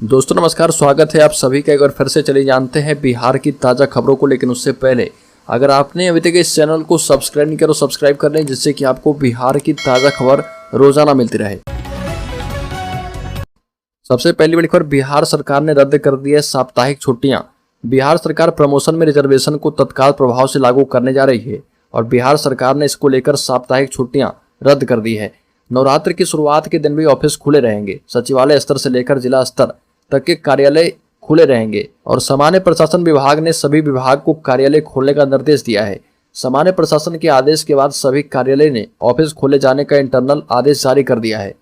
दोस्तों नमस्कार, स्वागत है आप सभी का। एक बार फिर से चलिए जानते हैं बिहार की ताज़ा खबरों को। लेकिन उससे पहले अगर आपने अभी तक इस चैनल को सब्सक्राइब नहीं किया तो सब्सक्राइब कर लें, जिससे कि आपको बिहार की ताज़ा खबर रोजाना मिलती रहे। सबसे पहली बड़ी खबर, बिहार सरकार ने रद्द कर दी है साप्ताहिक छुट्टियां। बिहार सरकार प्रमोशन में रिजर्वेशन को तत्काल प्रभाव से लागू करने जा रही है और बिहार सरकार ने इसको लेकर साप्ताहिक छुट्टियां रद्द कर दी है। नवरात्र की शुरुआत के दिन भी ऑफिस खुले रहेंगे। सचिवालय स्तर से लेकर जिला स्तर तक के कार्यालय खुले रहेंगे और सामान्य प्रशासन विभाग ने सभी विभाग को कार्यालय खोलने का निर्देश दिया है। सामान्य प्रशासन के आदेश के बाद सभी कार्यालय ने ऑफिस खोले जाने का इंटरनल आदेश जारी कर दिया है।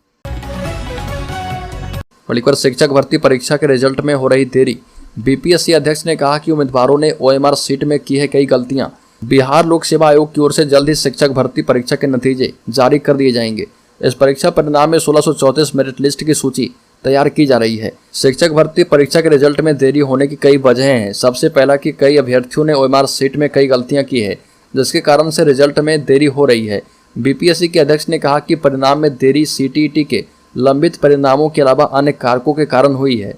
बड़ी शिक्षक भर्ती परीक्षा के रिजल्ट में हो रही देरी। बीपीएससी अध्यक्ष ने कहा कि उम्मीदवारों ने ओएमआर सीट में की है कई गलतियां। बिहार लोक सेवा आयोग की ओर से जल्द ही शिक्षक भर्ती परीक्षा के नतीजे जारी कर दिए जाएंगे। इस परीक्षा परिणाम में 1634 मेरिट लिस्ट की सूची तैयार की जा रही है। शिक्षक भर्ती परीक्षा के रिजल्ट में देरी होने की कई वजहें हैं। सबसे पहला कि कई अभ्यर्थियों ने ओएमआर सीट में कई गलतियां की है, जिसके कारण से रिजल्ट में देरी हो रही है। बीपीएससी के अध्यक्ष ने कहा कि परिणाम में देरी सीटीईटी के लंबित परिणामों के अलावा अन्य कारकों के कारण हुई है।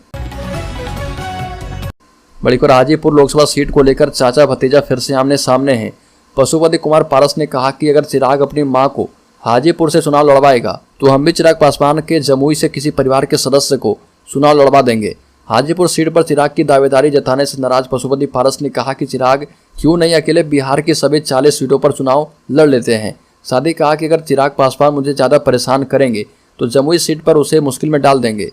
बड़ी खबर, हाजीपुर लोकसभा सीट को लेकर चाचा भतीजा फिर से आमने सामने हैं। पशुपति कुमार पारस ने कहा कि अगर चिराग अपनी मां को हाजीपुर से चुनाव लड़वाएगा तो हम भी चिराग पासवान के जमुई से किसी परिवार के सदस्य को चुनाव लड़वा देंगे। हाजीपुर सीट पर चिराग की दावेदारी जताने से नाराज पशुपति पारस ने कहा कि चिराग क्यों नहीं अकेले बिहार की सभी 40 सीटों पर चुनाव लड़ लेते हैं। साथ ही कहा कि अगर चिराग पासवान मुझे ज्यादा परेशान करेंगे तो जमुई सीट पर उसे मुश्किल में डाल देंगे।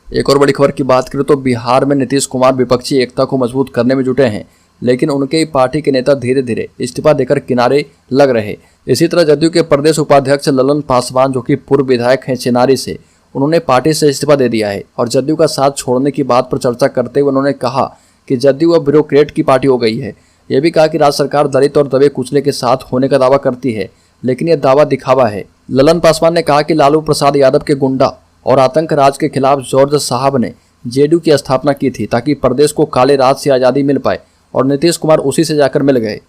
एक और बड़ी खबर की बात करें तो बिहार में नीतीश कुमार विपक्षी एकता को मजबूत करने में जुटे हैं, लेकिन उनके ही पार्टी के नेता धीरे धीरे इस्तीफा देकर किनारे लग रहे। इसी तरह जदयू के प्रदेश उपाध्यक्ष ललन पासवान, जो कि पूर्व विधायक हैं चिनारी से, उन्होंने पार्टी से इस्तीफा दे दिया है और जदयू का साथ छोड़ने की बात पर चर्चा करते हुए उन्होंने कहा कि जदयू अब ब्यूरोक्रेट की पार्टी हो गई है। यह भी कहा कि राज्य सरकार दलित और दबे कुचले के साथ होने का दावा करती है, लेकिन यह दावा दिखावा है। ललन पासवान ने कहा कि लालू प्रसाद यादव के गुंडा और आतंक राज के खिलाफ जॉर्ज साहब ने जेडीयू की स्थापना की थी ताकि प्रदेश को काले राज से आज़ादी मिल पाए, और नीतीश कुमार उसी से जाकर मिल गए।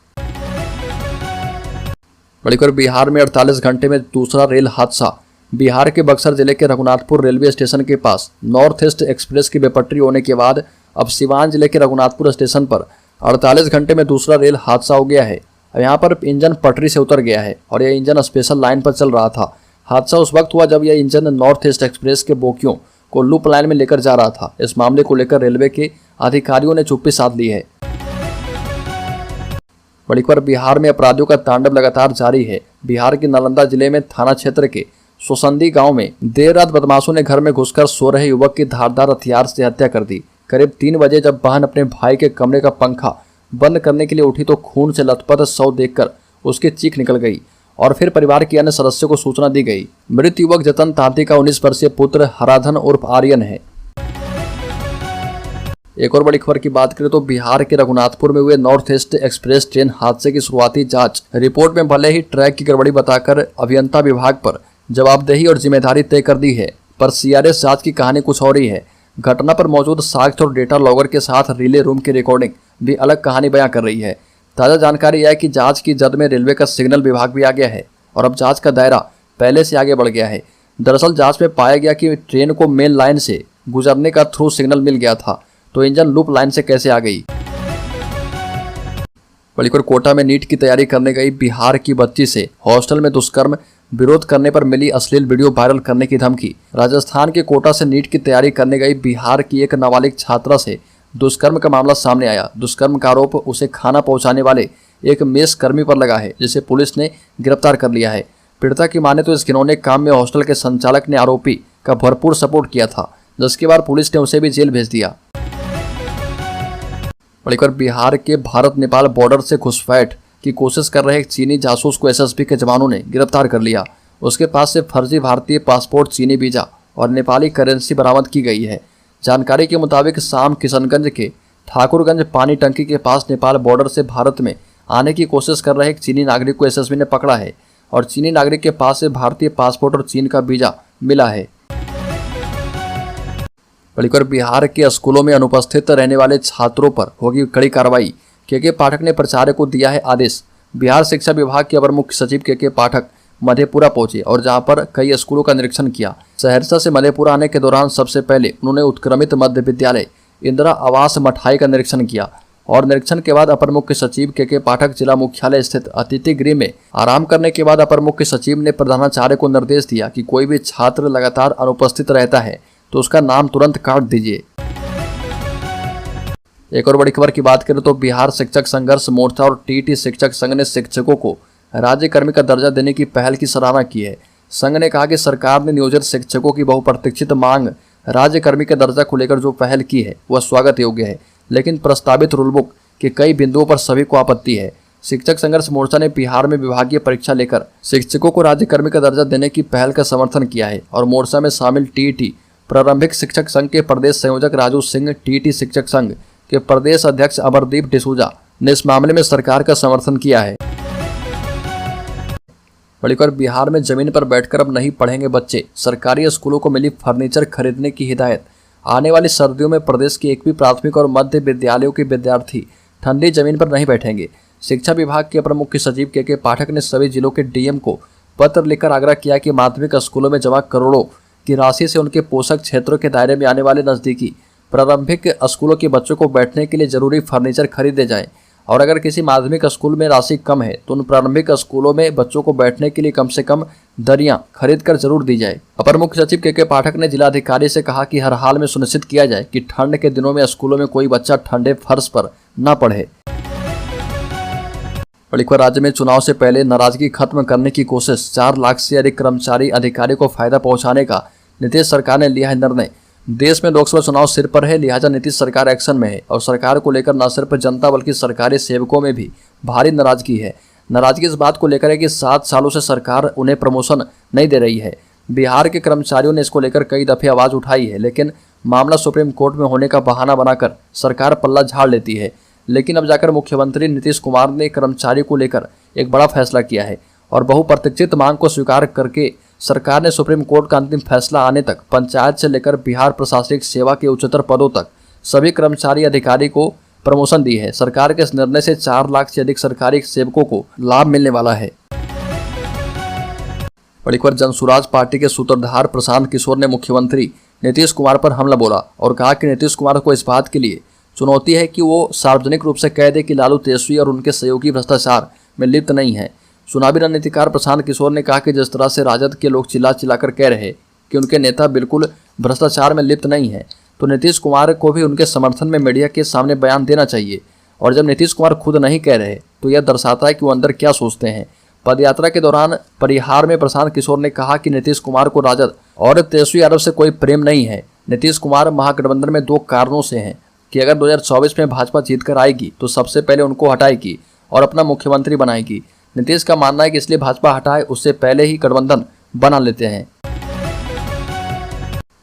बड़ी खबर, बिहार में 48 घंटे में दूसरा रेल हादसा। बिहार के बक्सर जिले के रघुनाथपुर रेलवे स्टेशन के पास नॉर्थ ईस्ट एक्सप्रेस की बेपटरी होने के बाद अब सिवान जिले के रघुनाथपुर स्टेशन पर 48 घंटे में दूसरा रेल हादसा हो गया है। यहाँ पर इंजन पटरी से उतर गया है और यह इंजन स्पेशल लाइन पर चल रहा था। हादसा उस वक्त हुआ जब यह इंजन नॉर्थ ईस्ट एक्सप्रेस के बोगियों को लूप लाइन में लेकर जा रहा था। इस मामले को लेकर रेलवे के अधिकारियों ने चुप्पी साध ली है। बड़ी खबर, बिहार में अपराधियों का तांडव लगातार जारी है। बिहार के नालंदा जिले में थाना क्षेत्र के सोसंदी गांव में देर रात बदमाशों ने घर में घुसकर सो रहे युवक की धारदार हथियार से हत्या कर दी। करीब 3 बजे जब बहन अपने भाई के कमरे का पंखा बंद करने के लिए उठी तो खून से लथपथ शव देखकर उसकी चीख निकल गई और फिर परिवार के अन्य सदस्यों को सूचना दी गई। मृत युवक जतन तांती का 19 वर्षीय पुत्र हराधन उर्फ आर्यन है। एक और बड़ी खबर की बात करें तो बिहार के रघुनाथपुर में हुए नॉर्थ ईस्ट एक्सप्रेस ट्रेन हादसे की शुरुआती जांच रिपोर्ट में भले ही ट्रैक की गड़बड़ी बताकर अभियंता विभाग पर जवाबदेही और जिम्मेदारी तय कर दी है, पर सीआरएस जांच की कहानी कुछ और ही है। घटना पर मौजूद साक्ष्य और डेटा लॉगर के साथ रिले रूम की रिकॉर्डिंग भी अलग कहानी बयां कर रही है। ताज़ा जानकारी यह है कि जांच की जद में रेलवे का सिग्नल विभाग भी आ गया है और अब जांच का दायरा पहले से आगे बढ़ गया है। दरअसल जांच में पाया गया कि ट्रेन को मेन लाइन से गुजरने का थ्रू सिग्नल मिल गया था, तो इंजन लूप लाइन से कैसे आ गई। बड़ी खबर, कोटा में नीट की तैयारी करने गई बिहार की बच्ची से हॉस्टल में दुष्कर्म, विरोध करने पर मिली अश्लील वीडियो वायरल करने की धमकी। राजस्थान के कोटा से नीट की तैयारी करने गई बिहार की एक नाबालिग छात्रा से दुष्कर्म का मामला सामने आया। दुष्कर्म का आरोप उसे खाना पहुंचाने वाले एक मेस कर्मी पर लगा है, जिसे पुलिस ने गिरफ्तार कर लिया है। पीड़िता की माने तो इस घिनौने काम में हॉस्टल के संचालक ने आरोपी का भरपूर सपोर्ट किया था, जिसके बाद पुलिस ने उसे भी जेल भेज दिया। बड़ी खबर, बिहार के भारत नेपाल बॉर्डर से घुसपैठ की कोशिश कर रहे एक चीनी जासूस को एसएसबी के जवानों ने गिरफ्तार कर लिया। उसके पास से फर्जी भारतीय पासपोर्ट, चीनी वीजा और नेपाली करेंसी बरामद की गई है। जानकारी के मुताबिक शाम किशनगंज के ठाकुरगंज पानी टंकी के पास नेपाल बॉर्डर से भारत में आने की कोशिश कर रहे एक चीनी नागरिक को एसएसबी ने पकड़ा है और चीनी नागरिक के पास से भारतीय पासपोर्ट और चीन का वीजा मिला है। बड़ी खबर, बिहार के स्कूलों में अनुपस्थित रहने वाले छात्रों पर होगी कड़ी कार्रवाई। के पाठक ने प्राचार्य को दिया है आदेश। बिहार शिक्षा विभाग के अपर मुख्य सचिव के पाठक मधेपुरा पहुंचे और जहां पर कई स्कूलों का निरीक्षण किया। सहरसा से मधेपुरा आने के दौरान सबसे पहले उन्होंने उत्क्रमित मध्य विद्यालय इंदिरा आवास मठाई का निरीक्षण किया और निरीक्षण के बाद अपर मुख्य सचिव के पाठक जिला मुख्यालय स्थित अतिथि गृह में आराम करने के बाद अपर मुख्य सचिव ने प्रधानाचार्य को निर्देश दिया कि कोई भी छात्र लगातार अनुपस्थित रहता है तो उसका नाम तुरंत काट दीजिए। एक और बड़ी खबर की बात करें तो बिहार शिक्षक संघर्ष मोर्चा और टीटी शिक्षक संघ ने शिक्षकों को राज्य कर्मी का दर्जा देने की पहल की सराहना की है। संघ ने कहा कि सरकार ने नियोजित शिक्षकों की बहुप्रतीक्षित मांग राज्य कर्मी के दर्जा को लेकर जो पहल की है वह स्वागत योग्य है, लेकिन प्रस्तावित रूलबुक के कई बिंदुओं पर सभी को आपत्ति है। शिक्षक संघर्ष मोर्चा ने बिहार में विभागीय परीक्षा लेकर शिक्षकों को राज्य कर्मी का दर्जा देने की पहल का समर्थन किया है और मोर्चा में शामिल टीटी प्रारंभिक शिक्षक संघ के प्रदेश संयोजक राजू सिंह, टीटी शिक्षक संघ के प्रदेश अध्यक्ष अमरदीप डिसूजा ने इस मामले में सरकार का समर्थन किया है। बड़ी खबर, बिहार में जमीन पर बैठकर अब नहीं पढ़ेंगे बच्चे, सरकारी स्कूलों को मिली फर्नीचर खरीदने की हिदायत। आने वाली सर्दियों में प्रदेश के एक भी प्राथमिक और मध्य विद्यालयों के विद्यार्थी ठंडी जमीन पर नहीं बैठेंगे। शिक्षा विभाग के अपर मुख्य सचिव के पाठक ने सभी जिलों के डीएम को पत्र लिखकर आग्रह किया कि माध्यमिक स्कूलों में जमा करोड़ों की राशि से उनके पोषक क्षेत्रों के दायरे में आने वाले नजदीकी प्रारंभिक स्कूलों के बच्चों को बैठने के लिए जरूरी फर्नीचर खरीदे जाएं और अगर किसी माध्यमिक स्कूल में राशि कम है तो उन प्रारंभिक स्कूलों में बच्चों को बैठने के लिए कम से कम दरियां खरीद कर जरूर दी जाए। अपर मुख्य सचिव के पाठक ने जिलाधिकारी से कहा कि हर हाल में सुनिश्चित किया जाए कि ठंड के दिनों में स्कूलों में कोई बच्चा ठंडे फर्श पर न पढ़े। राज्य में चुनाव से पहले नाराजगी खत्म करने की कोशिश, 4 लाख से अधिक कर्मचारी अधिकारी को फायदा पहुंचाने का नीतीश सरकार ने लिया है निर्णय। देश में लोकसभा चुनाव सिर पर है, लिहाजा नीतीश सरकार एक्शन में है और सरकार को लेकर न सिर्फ जनता बल्कि सरकारी सेवकों में भी भारी नाराजगी है। नाराजगी इस बात को लेकर है कि 7 सालों से सरकार उन्हें प्रमोशन नहीं दे रही है। बिहार के कर्मचारियों ने इसको लेकर कई दफे आवाज उठाई है, लेकिन मामला सुप्रीम कोर्ट में होने का बहाना बनाकर सरकार पल्ला झाड़ लेती है। लेकिन अब जाकर मुख्यमंत्री नीतीश कुमार ने कर्मचारी को लेकर एक बड़ा फैसला किया है और बहुप्रतीक्षित मांग को स्वीकार करके सरकार ने सुप्रीम कोर्ट का अंतिम फैसला आने तक पंचायत से लेकर बिहार प्रशासनिक सेवा के उच्चतर पदों तक सभी कर्मचारी अधिकारी को प्रमोशन दी है। सरकार के इस निर्णय से 4 लाख से अधिक सरकारी सेवकों को लाभ मिलने वाला है। बड़ी खबर, जनसुराज पार्टी के सूत्रधार प्रशांत किशोर ने मुख्यमंत्री नीतीश कुमार पर हमला बोला और कहा कि नीतीश कुमार को इस बात के लिए चुनौती है कि वो सार्वजनिक रूप से कह दे कि लालू तेजस्वी और उनके सहयोगी भ्रष्टाचार में लिप्त नहीं है। चुनावी रणनीतिकार प्रशांत किशोर ने कहा कि जिस तरह से राजद के लोग चिल्लाकर कह रहे कि उनके नेता बिल्कुल भ्रष्टाचार में लिप्त नहीं है, तो नीतीश कुमार को भी उनके समर्थन में मीडिया के सामने बयान देना चाहिए। और जब नीतीश कुमार खुद नहीं कह रहे तो यह दर्शाता है कि वो अंदर क्या सोचते हैं। पदयात्रा के दौरान परिहार में प्रशांत किशोर ने कहा कि नीतीश कुमार को राजद और तेजस्वी यादव से कोई प्रेम नहीं है। नीतीश कुमार महागठबंधन में 2 कारणों से हैं कि अगर 2024 में भाजपा जीतकर आएगी तो सबसे पहले उनको हटाएगी और अपना मुख्यमंत्री बनाएगी। नीतीश का मानना है कि इसलिए भाजपा हटाए उससे पहले ही गठबंधन बना लेते हैं।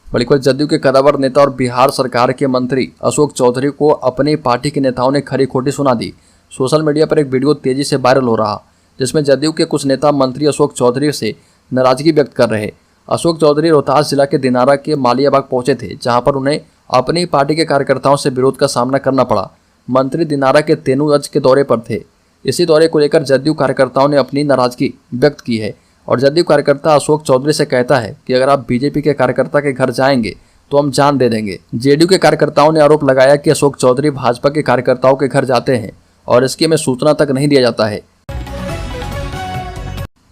बड़ी खबर, जदयू के कदावर नेता और बिहार सरकार के मंत्री अशोक चौधरी को अपनी पार्टी के नेताओं ने खरी खोटी सुना दी। सोशल मीडिया पर एक वीडियो तेजी से वायरल हो रहा जिसमें जदयू के कुछ नेता मंत्री अशोक चौधरी से नाराजगी व्यक्त कर रहे। अशोक चौधरी रोहतास जिला के दिनारा के मालियाबाग पहुंचे थे, जहां पर उन्हें अपनी पार्टी के कार्यकर्ताओं से विरोध का सामना करना पड़ा। मंत्री दिनारा के तेनुअज के दौरे पर थे। इसी दौरे को लेकर जदयू कार्यकर्ताओं ने अपनी नाराजगी व्यक्त की है और जदयू कार्यकर्ता अशोक चौधरी से कहता है कि अगर आप बीजेपी के कार्यकर्ता के घर जाएंगे तो हम जान दे देंगे। जेडीयू के कार्यकर्ताओं ने आरोप लगाया कि अशोक चौधरी भाजपा के कार्यकर्ताओं के घर जाते हैं और इसकी हमें सूचना तक नहीं दिया जाता है।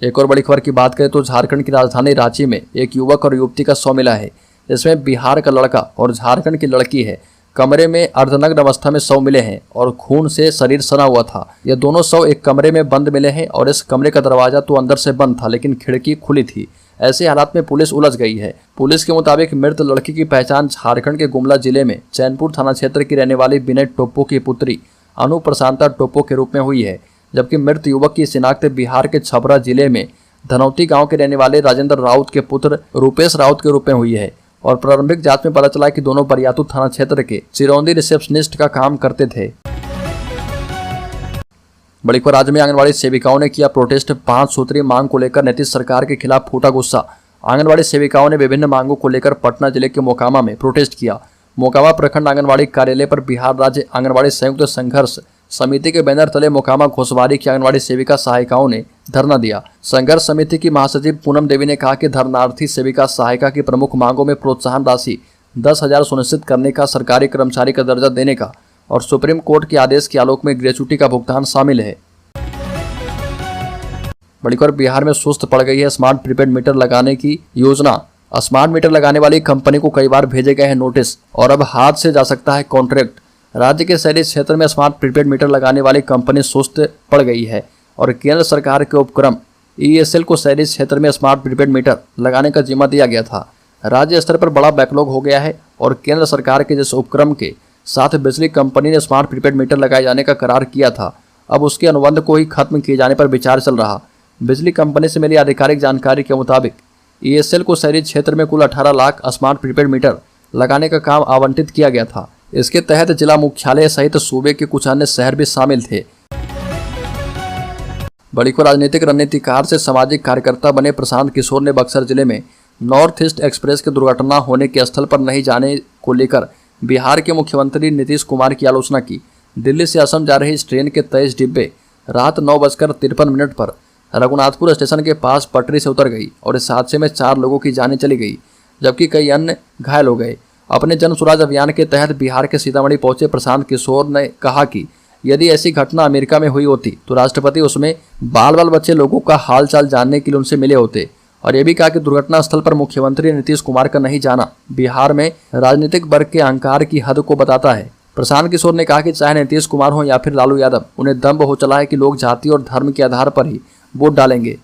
एक और बड़ी खबर की बात करें तो झारखंड की राजधानी रांची में एक युवक और युवती का शव मिला है। इसमें बिहार का लड़का और झारखंड की लड़की है। कमरे में अर्धनग्न अवस्था में शव मिले हैं और खून से शरीर सना हुआ था। यह दोनों शव एक कमरे में बंद मिले हैं और इस कमरे का दरवाजा तो अंदर से बंद था लेकिन खिड़की खुली थी। ऐसे हालात में पुलिस उलझ गई है। पुलिस के मुताबिक मृत लड़की की पहचान झारखंड के गुमला जिले में चैनपुर थाना क्षेत्र की रहने वाली विनय टोप्पो की पुत्री अनु प्रशांता टोप्पो के रूप में हुई है, जबकि मृत युवक की शिनाख्त बिहार के छपरा जिले में धनौती गाँव के रहने वाले राजेंद्र राउत के पुत्र रूपेश राउत के रूप में हुई है। और प्रारंभिक जांच में पता चला कि दोनों बरियातू थाना क्षेत्र के चिरौंदी रिसेप्शनिस्ट का काम करते थे। बड़ी खबर, राज्य में आंगनबाड़ी सेविकाओं ने किया प्रोटेस्ट। 5 सूत्रीय मांग को लेकर नीतीश सरकार के खिलाफ फूटा गुस्सा। आंगनबाड़ी सेविकाओं ने विभिन्न मांगों को लेकर पटना जिले के मोकामा में प्रोटेस्ट किया। मोकामा प्रखंड आंगनबाड़ी कार्यालय पर बिहार राज्य आंगनबाड़ी संयुक्त संघर्ष समिति के बैनर तले मोकामा घोसवारी की आंगनबाड़ी सेविका सहायिकाओं ने धरना दिया। संघर्ष समिति की महासचिव पूनम देवी ने कहा कि धरनार्थी सेविका सहायिका की प्रमुख मांगों में प्रोत्साहन राशि 10,000 सुनिश्चित करने का, सरकारी कर्मचारी का दर्जा देने का और सुप्रीम कोर्ट के आदेश के आलोक में ग्रेच्युटी का भुगतान शामिल है। बड़ी खबर, बिहार में सुस्त पड़ गई है स्मार्ट प्रीपेड मीटर लगाने की योजना। स्मार्ट मीटर लगाने वाली कंपनी को कई बार भेजे गए हैं नोटिस और अब हाथ से जा सकता है कॉन्ट्रैक्ट। राज्य के शहरी क्षेत्र में स्मार्ट प्रीपेड मीटर लगाने वाली कंपनी सुस्त पड़ गई है और केंद्र सरकार के उपक्रम ESL को शहरी क्षेत्र में स्मार्ट प्रीपेड मीटर लगाने का जिम्मा दिया गया था। राज्य स्तर पर बड़ा बैकलॉग हो गया है और केंद्र सरकार के जिस उपक्रम के साथ बिजली कंपनी ने स्मार्ट प्रीपेड मीटर लगाए जाने का करार किया था, अब उसके अनुबंध को ही खत्म किए जाने पर विचार चल रहा। बिजली कंपनी से मिली आधिकारिक जानकारी के मुताबिक ESL को शहरी क्षेत्र में कुल 18 लाख स्मार्ट प्रीपेड मीटर लगाने का काम आवंटित किया गया था। इसके तहत जिला मुख्यालय सहित सूबे के कुछ अन्य शहर भी शामिल थे। बड़ी को राजनीतिक रणनीतिकार से सामाजिक कार्यकर्ता बने प्रशांत किशोर ने बक्सर जिले में नॉर्थ ईस्ट एक्सप्रेस की दुर्घटना होने के स्थल पर नहीं जाने को लेकर बिहार के मुख्यमंत्री नीतीश कुमार की आलोचना की। दिल्ली से असम जा रही इस ट्रेन के 23 डिब्बे रात 9:53 पर रघुनाथपुर स्टेशन के पास पटरी से उतर गई और इस हादसे में 4 लोगों की जानें चली गई जबकि कई अन्य घायल हो गए। अपने जन स्वराज अभियान के तहत बिहार के सीतामढ़ी पहुंचे प्रशांत किशोर ने कहा कि यदि ऐसी घटना अमेरिका में हुई होती तो राष्ट्रपति उसमें बाल बच्चे लोगों का हालचाल जानने के लिए उनसे मिले होते और ये भी कहा कि दुर्घटना स्थल पर मुख्यमंत्री नीतीश कुमार का नहीं जाना बिहार में राजनीतिक वर्ग के अहंकार की हद को बताता है। प्रशांत किशोर ने कहा कि चाहे नीतीश कुमार हो या फिर लालू यादव, उन्हें दम्भ हो चला है कि लोग जाति और धर्म के आधार पर ही वोट डालेंगे।